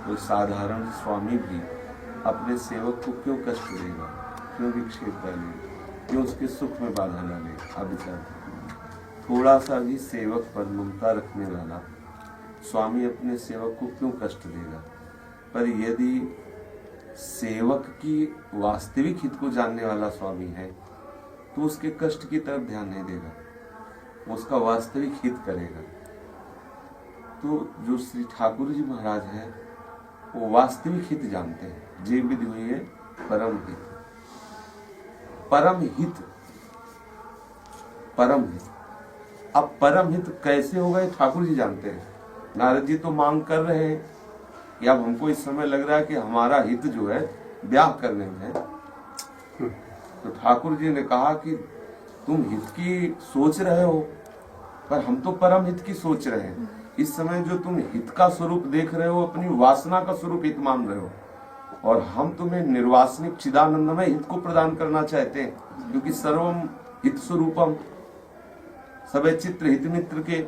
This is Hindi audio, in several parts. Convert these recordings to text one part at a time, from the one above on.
तो साधारण स्वामी भी अपने सेवक को क्यों कष्ट देगा, क्यों विक्षेप डालेगा, क्यों उसके सुख में बाधा डालेगा। अब विचार थोड़ा सा भी सेवक पर ममता रखने वाला स्वामी अपने सेवक को क्यों कष्ट देगा। पर यदि सेवक की वास्तविक हित को जानने वाला स्वामी है तो उसके कष्ट की तरफ ध्यान नहीं देगा, उसका वास्तविक हित करेगा। तो जो श्री ठाकुर जी महाराज हैं वो वास्तविक हित जानते हैं। जे विधि हुई है परम हित, परम हित, परम हित। अब परम हित कैसे होगा ये ठाकुर जी जानते हैं। नारद जी तो मांग कर रहे हैं कि अब हमको इस समय लग रहा है कि हमारा हित जो है ब्याह करने में है। तो ठाकुर जी ने कहा कि तुम हित की सोच रहे हो पर हम तो परम हित की सोच रहे हैं। इस समय जो तुम हित का स्वरूप देख रहे हो अपनी वासना का स्वरूप हित मान रहे हो, और हम तुम्हें निर्वासनिक चिदानंदमय हित को प्रदान करना चाहते हैं, क्योंकि सर्वम हित स्वरूपम सबे चित्र हित मित्र के।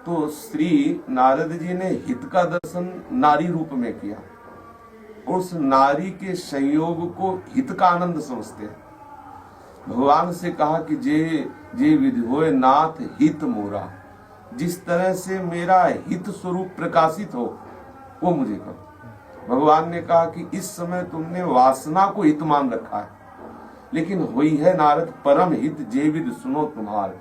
तो श्री नारद जी ने हित का दर्शन नारी रूप में किया, उस नारी के संयोग को हित का आनंद समझते हैं। भगवान से कहा कि जे विधि होए नाथ हित मोरा, जिस तरह से मेरा हित स्वरूप प्रकाशित हो वो मुझे करो। भगवान ने कहा कि इस समय तुमने वासना को हित मान रखा है, लेकिन हुई है नारद परम हित जे विधि सुनो तुम्हार,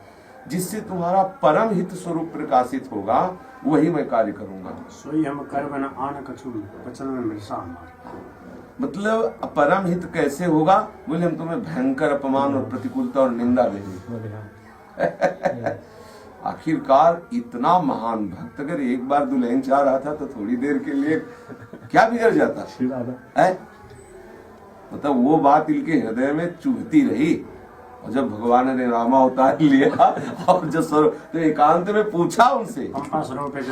जिससे तुम्हारा परम हित स्वरूप प्रकाशित होगा वही मैं कार्य करूंगा। सोई हम कर बना आन कछु वचन में मिर्सा। मतलब परम हित कैसे होगा, बोले हम तुम्हें भयंकर अपमान और प्रतिकूलता और निंदा देंगे। आखिरकार इतना महान भक्त अगर एक बार दुल्हन चाह रहा था तो थोड़ी देर के लिए क्या बिगड़ जाता है। मतलब वो बात इनके हृदय में चुभती रही, और जब भगवान ने रामा अवतार लिया और जो तो एकांत में पूछा उनसे,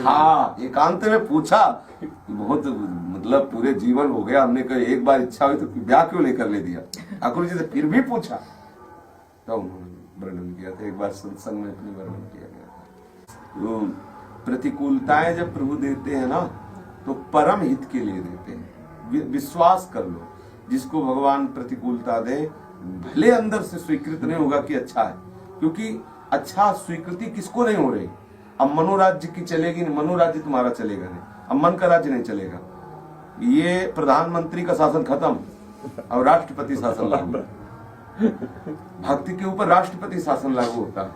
हाँ एकांत में पूछा, बहुत मतलब पूरे जीवन हो गया, हमने कहा एक बार इच्छा हुई तो ब्याह क्यों लेकर ले दिया। ठाकुर जी से फिर भी पूछा तो उन्होंने वर्णन किया था, एक बार सत्संग में अपनी वर्णन किया गया था। तो प्रतिकूलताएं जब प्रभु देते हैं ना तो परम हित के लिए देते हैं। विश्वास कर लो, जिसको भगवान प्रतिकूलता दे भले अंदर से स्वीकृत नहीं होगा कि अच्छा है, क्योंकि अच्छा स्वीकृति किसको नहीं हो रही। अब मनोराज्य की चलेगी नहीं, मनोराज्य तुम्हारा चलेगा नहीं, अब मन का राज्य नहीं चलेगा। ये प्रधानमंत्री का शासन खत्म, अब राष्ट्रपति शासन लागू। भक्ति के ऊपर राष्ट्रपति शासन लागू होता है,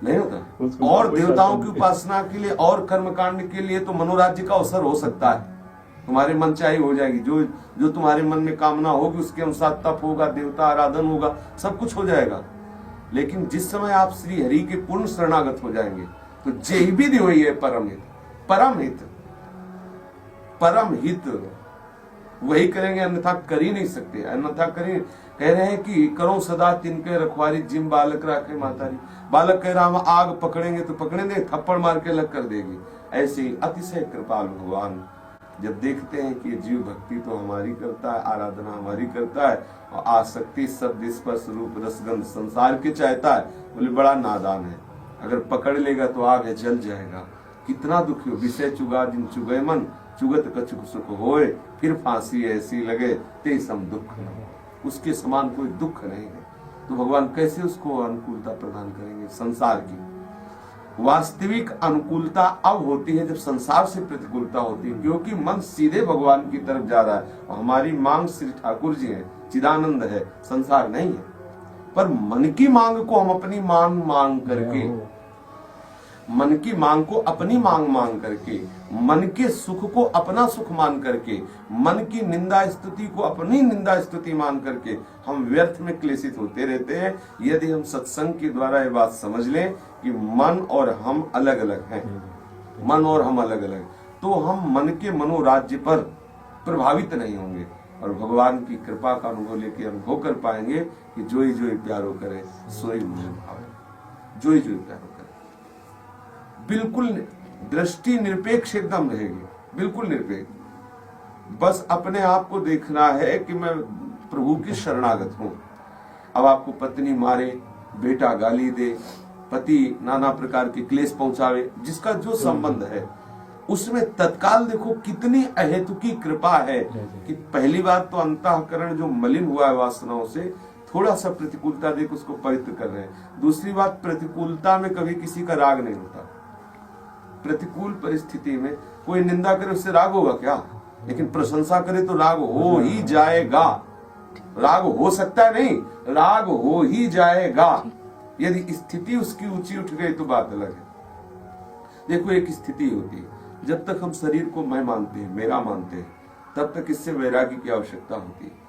नहीं होता। और देवताओं की उपासना के लिए और कर्मकांड के लिए तो मनोराज्य का अवसर हो सकता है, तुम्हारे मन चाही हो जाएगी, जो तुम्हारे मन में कामना होगी उसके अनुसार तप होगा, देवता आराधन होगा, सब कुछ हो जाएगा। लेकिन जिस समय आप श्री हरि के पूर्ण शरणागत हो जाएंगे तो जय विधि हुई है परम हित, परम हित, परम हित वही करेंगे, अन्यथा कर ही नहीं सकते। अन्यथा करें, कह रहे हैं कि करो सदा तिनके रखवारी जिम बालक राखे मातारी। बालक कह रहा हम आग पकड़ेंगे तो पकड़े दे, थप्पड़ मार के अलग कर देगी। ऐसे ही अतिशय कृपाल भगवान जब देखते हैं कि जीव भक्ति तो हमारी करता है, आराधना हमारी करता है, और आसक्ति शब्द स्पर्श रूप रसगंध संसार के चाहता है, बोले बड़ा नादान है, अगर पकड़ लेगा तो आग है जल जाएगा। कितना दुखी हो, विषय चुगा जिन चुगे मन, चुगत कछुक सुख होए, फिर फांसी ऐसी लगे ते सम दुख न हो। उसके समान कोई दुख नहीं है। तो भगवान कैसे उसको अनुकूलता प्रदान करेंगे। संसार की वास्तविक अनुकूलता अब होती है जब संसार से प्रतिकूलता होती है, क्योंकि मन सीधे भगवान की तरफ जा रहा है, और हमारी मांग श्री ठाकुर जी है, चिदानंद है, संसार नहीं है। पर मन की मांग को हम अपनी मांग करके, मन की मांग को अपनी मांग करके, मन के सुख को अपना सुख मान करके, मन की निंदा स्तुति को अपनी निंदा स्तुति मान करके हम व्यर्थ में क्लेशित होते रहते हैं। यदि हम सत्संग के द्वारा ये बात समझ लें कि मन और हम अलग अलग हैं, मन और हम अलग अलग, तो हम मन के मनोराज्य पर प्रभावित नहीं होंगे, और भगवान की कृपा का अनुभव लेके अनुभव कर पाएंगे कि जोई जोई प्यारो करे सोई मुझे भावे, जोई जोई प्यारो करे। बिल्कुल दृष्टि निरपेक्ष एकदम रहेगी, बिल्कुल निरपेक्ष। बस अपने आप को देखना है कि मैं प्रभु की शरणागत हूं। अब आपको पत्नी मारे, बेटा गाली दे, पति नाना प्रकार के क्लेश पहुंचावे, जिसका जो संबंध है, उसमें तत्काल देखो कितनी अहेतुकी कृपा है कि पहली बात तो अंतःकरण जो मलिन हुआ है वासनाओं से, थोड़ा सा प्रतिकूलता देख उसको पवित्र कर रहे हैं। दूसरी बात, प्रतिकूलता में कभी किसी का राग नहीं होता। प्रतिकूल परिस्थिति में कोई निंदा करे उससे राग होगा क्या? लेकिन प्रशंसा करे तो राग हो ही जाएगा। राग हो सकता है नहीं, राग हो ही जाएगा। यदि स्थिति उसकी ऊंची उठ गई तो बात अलग है। देखो एक स्थिति होती है, जब तक हम शरीर को मैं मानते हैं, मेरा मानते हैं, तब तक इससे वैराग्य की आवश्यकता होती है।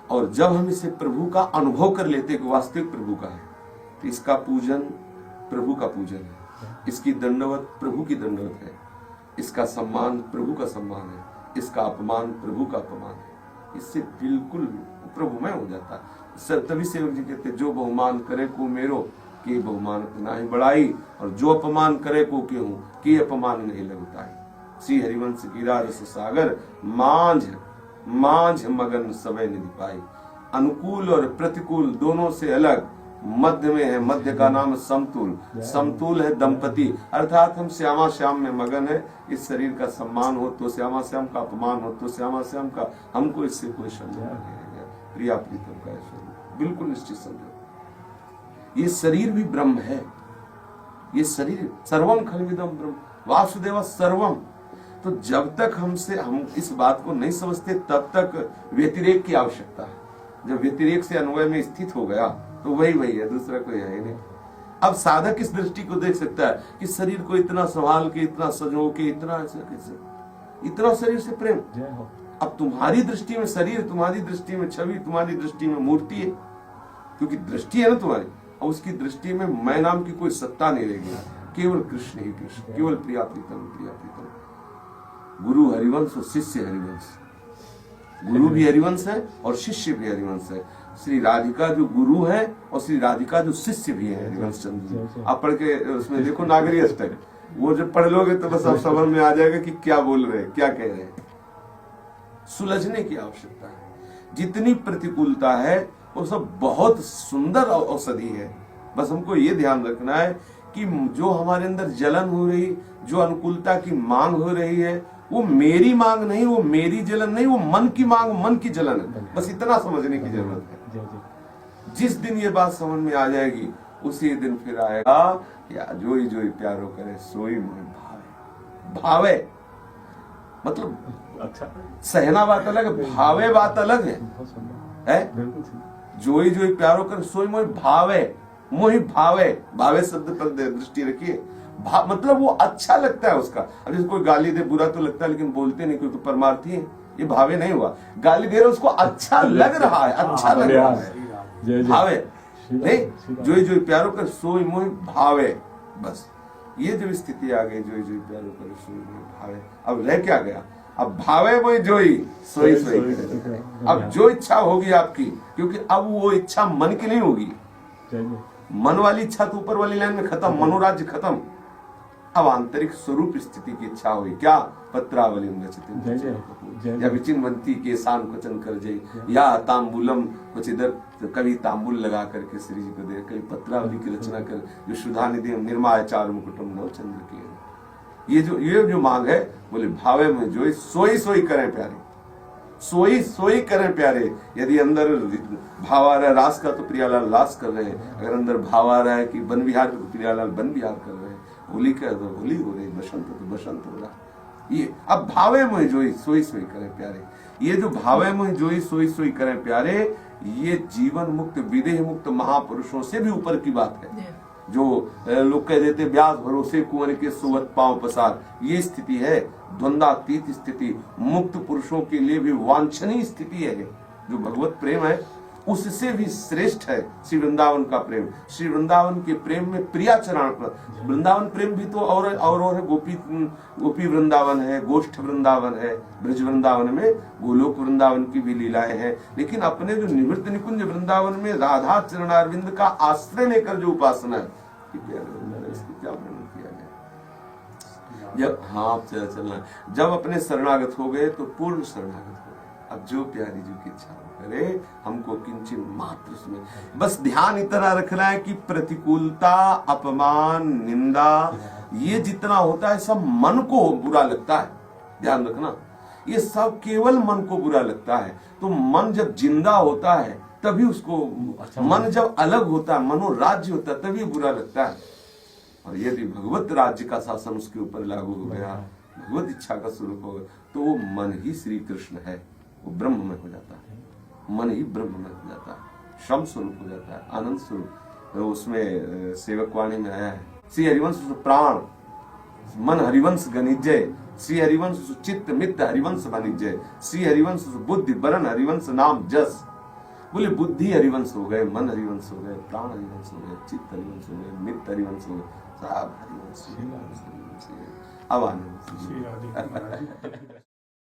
और जब हम इसे प्रभु का अनुभव कर लेते हैं, वास्तविक प्रभु का है, तो इसका पूजन प्रभु का पूजन है, इसकी दंडवत प्रभु की दंडवत है, इसका सम्मान प्रभु का सम्मान है, इसका अपमान प्रभु का अपमान है। इससे बिल्कुल प्रभुमय हो जाता है। तभी सेवक जी कहते, जो बहुमान करे को मेरो के बहुमान ना ही बढ़ाई, और जो अपमान करे को के हूं के अपमान नहीं लगता है। श्री हरिवंश गिरा रस सागर मांझ मांझ मगन सवै निधि पाई। अनुकूल और प्रतिकूल दोनों से अलग मध्य में है, मध्य का नाम समतुल। समतुल है दंपति, अर्थात हम श्यामा श्याम में मगन है। इस शरीर का सम्मान हो तो श्यामा श्याम का, अपमान हो तो श्यामा श्याम का, हमको इससे कोई संबंध नहीं है। प्रिया प्रीतम का स्वरूप बिल्कुल निश्चित समझो। ये शरीर भी ब्रह्म है, ये शरीर सर्वम खलविदम ब्रह्म वासुदेव सर्वम। तो जब तक हम इस बात को नहीं समझते तब तक व्यतिरेक की आवश्यकता है। जब व्यतिरेक से अन्वय में स्थित हो गया तो वही है, दूसरा कोई है ही नहीं। अब साधक इस दृष्टि को देख सकता है कि शरीर को इतना संभाल के, इतना सजो के, इतना ऐसा कैसे, इतना शरीर से प्रेम। अब तुम्हारी दृष्टि में शरीर, तुम्हारी दृष्टि में छवि, तुम्हारी दृष्टि में मूर्ति है, क्योंकि दृष्टि है ना तुम्हारी। और उसकी दृष्टि में मैं नाम की कोई सत्ता नहीं रहेगी, केवल कृष्ण ही कृष्ण, केवल प्रिया प्रीतम प्रिया प्रीतम। गुरु हरिवंश और शिष्य हरिवंश, गुरु भी हरिवंश है और शिष्य भी हरिवंश है। श्री राधिका जो गुरु है और श्री राधिका जो शिष्य भी है हरिवंश चंद्र। आप पढ़ के उसमें देखो नागरी अष्टक, वो जब पढ़ लोगे तो बस आप समझ में आ जाएगा कि क्या बोल रहे हैं, क्या कह रहे हैं। सुलझने की आवश्यकता है। जितनी प्रतिकूलता है वो सब बहुत सुंदर औषधि है। बस हमको ये ध्यान रखना है कि जो हमारे अंदर जलन हो रही, जो अनुकूलता की मांग हो रही है, वो मेरी मांग नहीं, वो मेरी जलन नहीं, वो मन की मांग, मन की जलन है। बस इतना समझने की जरूरत है। जिस दिन ये बात समझ में आ जाएगी उसी दिन फिर आएगा या जोई जोई प्यारो करे सोई मोहि भावे। भावे मतलब अच्छा, सहना बात अलग है, भावे बात अलग है। जोई जोई प्यारो कर सोई मोहि भावे, मोहि भावे। भावे शब्द पर दृष्टि रखिए। मतलब वो अच्छा लगता है उसका। अब जैसे कोई गाली दे बुरा तो लगता है, लेकिन बोलते नहीं क्योंकि परमार्थी है। ये भावे नहीं हुआ, गाली दे रहे उसको अच्छा लग रहा है, अच्छा लग रहा है, भावे नहीं। जोई जोई प्यारो कर सोई मोहि भावे। बस ये जब स्थिति आ गई, जोई जोई प्यारो कर सोई मोहि भावे, अब रह क्या गया? अब भावे मोहि जोई सोई सोई करे। अब जो इच्छा होगी आपकी, क्योंकि अब वो इच्छा मन की नहीं होगी। मन वाली इच्छा तो ऊपर वाली लाइन में खत्म, मनोराज्य खत्म। अब आंतरिक स्वरूप स्थिति की इच्छा हुई, क्या? पत्रावली या विचिन्वंती के शान क्वचन कर जाए, या तांबूलम कुछ इधर कभी तांबूल लगा करके श्री जी को दे, कभी पत्रावली की रचना कर, जो सुधा निधि निर्माय चार मुकुटम नव चंद्र के। ये जो मांग है, बोले भावे में जो सोई सोई करें प्यारे, सोई सोई करें प्यारे। यदि अंदर भाव आ रहा है रास का तो प्रियालाल रास कर रहे हैं, अगर अंदर भाव आ रहा है कि वन विहार तो प्रियालाल वन विहार कर रहे हैं, होली का तो होली हो रही, बसंत तो बसंत हो रहा। ये अब भावे में जोई सोई सोई करें प्यारे, ये जो भावे में जोई सोई सोई करें प्यारे, ये जीवन मुक्त विदेह मुक्त महापुरुषों से भी ऊपर की बात है। जो लोग कह देते ब्यास भरोसे कुंवर के सुवत पांव पसार, ये स्थिति है द्वंद्वातीत स्थिति, मुक्त पुरुषों के लिए भी वांछनीय स्थिति है। जो भगवत प्रेम है उससे भी श्रेष्ठ है श्री वृंदावन का प्रेम। श्री वृंदावन के प्रेम में प्रिया चरण पर, वृंदावन प्रेम भी तो और है। गोपी वृंदावन है, गोष्ठ वृंदावन है, ब्रज वृंदावन में गोलोक वृंदावन की भी लीलाएं हैं। लेकिन अपने जो निवृत्त निकुंज वृंदावन में राधा चरणारविंद का आश्रय लेकर जो उपासना है, इसको क्या वर्णन किया गया। जब हाँ चलना, जब अपने शरणागत हो गए तो पूर्ण शरणागत हो गए। अब जो प्यारी जी की इच्छा करे, हमको किंचित मात्र उसमें बस ध्यान इतना रखना है कि प्रतिकूलता, अपमान, निंदा ये जितना होता है सब मन को बुरा लगता है, ध्यान रखना, ये सब केवल मन को बुरा लगता है। तो मन जब जिंदा होता है तभी उसको अच्छा, मन जब अलग होता है, मनोराज्य होता है, तभी बुरा लगता है। और यदि भगवत राज्य का शासन उसके ऊपर लागू हो गया, भगवत इच्छा का स्वरूप हो गया, तो वो मन ही श्री कृष्ण है, वो ब्रह्म में हो जाता है, मन ही ब्रह्म में हो जाता है, शम स्वरूप हो जाता है, आनंद स्वरूप। तो उसमें सेवकवाणी में आया है, श्री हरिवंश प्राण मन हरिवंश गणिजय, श्री हरिवंश चित्त मित्त हरिवंश वाणिज्य, श्री हरिवंश बुद्धि बरन हरिवंश नाम जस। बोले बुद्धि हरिवंश हो गए, मन हरिवंश हो गए, प्राण हरिवंश हो गए, चित्त हरिवंश हो गए, मित्त हरिवंश हो गए, सब हरिवंश। अब आनंद